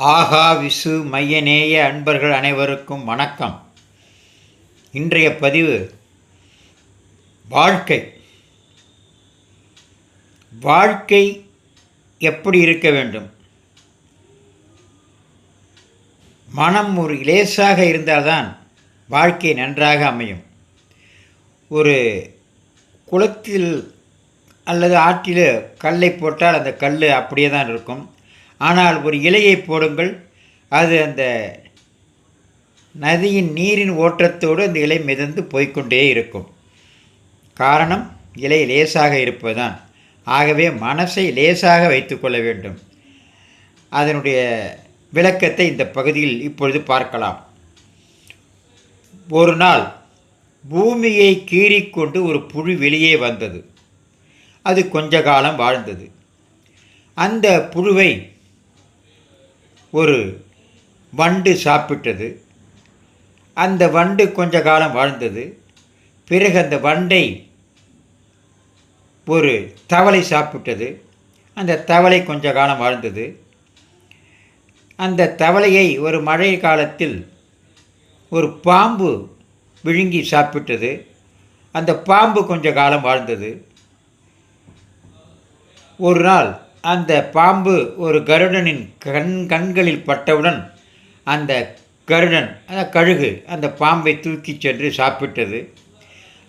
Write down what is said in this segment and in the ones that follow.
ஆகா விசு மையநேய அன்பர்கள் அனைவருக்கும் வணக்கம். இன்றைய பதிவு வாழ்க்கை வாழ்க்கை எப்படி இருக்க வேண்டும்? மனம் ஒரு லேசாக இருந்தால்தான் வாழ்க்கை நன்றாக அமையும். ஒரு குளத்தில் அல்லது ஆற்றில் கல்லை போட்டால் அந்த கல் அப்படியே தான் இருக்கும். ஆனால் ஒரு இலையை போடுங்கள், அது அந்த நதியின் நீரின் ஓட்டத்தோடு அந்த இலை மிதந்து போய்க்கொண்டே இருக்கும். காரணம், இலை லேசாக இருப்பதுதான். ஆகவே மனசை லேசாக வைத்துக்கொள்ள வேண்டும். அதனுடைய விளக்கத்தை இந்த பகுதியில் இப்பொழுது பார்க்கலாம். ஒரு நாள் பூமியை கீறிக்கொண்டு ஒரு புழு வெளியே வந்தது. அது கொஞ்ச காலம் வாழ்ந்தது. அந்த புழுவை ஒரு வண்டு சாப்பிட்டது. அந்த வண்டு கொஞ்ச காலம் வாழ்ந்தது. பிறகு அந்த வண்டை ஒரு தவளை சாப்பிட்டது. அந்த தவளை கொஞ்ச காலம் வாழ்ந்தது. அந்த தவளையை ஒரு மழை காலத்தில் ஒரு பாம்பு விழுங்கி சாப்பிட்டது. அந்த பாம்பு கொஞ்ச காலம் வாழ்ந்தது. ஒரு நாள் அந்த பாம்பு ஒரு கருடனின் கண்களில் பட்டவுடன் அந்த கருடன், கழுகு, அந்த பாம்பை தூக்கி சென்று சாப்பிட்டது.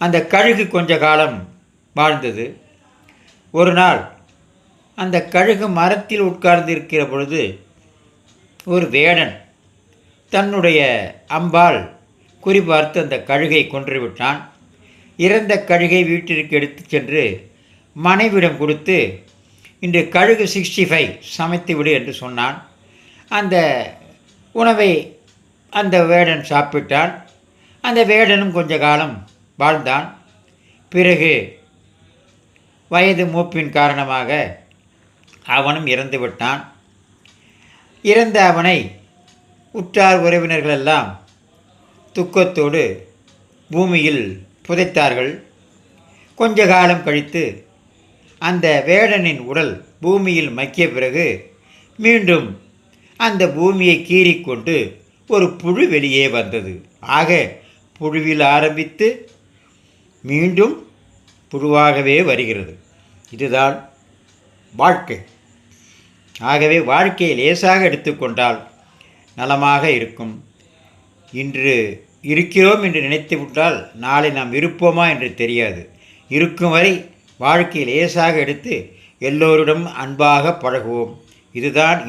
அந்த கழுகு கொஞ்ச காலம் வாழ்ந்தது. ஒரு நாள் அந்த கழுகு மரத்தில் உட்கார்ந்து இருக்கிற பொழுது ஒரு வேடன் தன்னுடைய அம்பால் குறிபார்த்து அந்த கழுகை கொன்றுவிட்டான். இறந்த கழுகை வீட்டிற்கு எடுத்து சென்று மனைவிடம் கொடுத்து, இன்று கழுகு 65 சமைத்து விடு என்று சொன்னான். அந்த உணவை அந்த வேடன் சாப்பிட்டான். அந்த வேடனும் கொஞ்ச காலம் வாழ்ந்தான். பிறகு வயது மூப்பின் காரணமாக அவனும் இறந்து விட்டான். இறந்த அவனை உற்றார் உறவினர்களெல்லாம் துக்கத்தோடு பூமியில் புதைத்தார்கள். கொஞ்ச காலம் கழித்து அந்த வேடனின் உடல் பூமியில் மக்கிய பிறகு மீண்டும் அந்த பூமியை கீறிக்கொண்டு ஒரு புழு வெளியே வந்தது. ஆக புழுவில் ஆரம்பித்து மீண்டும் புழுவாகவே வருகிறது. இதுதான் வாழ்க்கை. ஆகவே வாழ்க்கையை லேசாக எடுத்துக்கொண்டால் நலமாக இருக்கும். இன்று இருக்கிறோம் என்று நினைத்து விட்டால் நாளை நாம் இருப்போமா என்று தெரியாது. இருக்கும் வரை வாழ்க்கையை லேசாக எடுத்து எல்லோரிடம் அன்பாக பழகுவோம். இதுதான்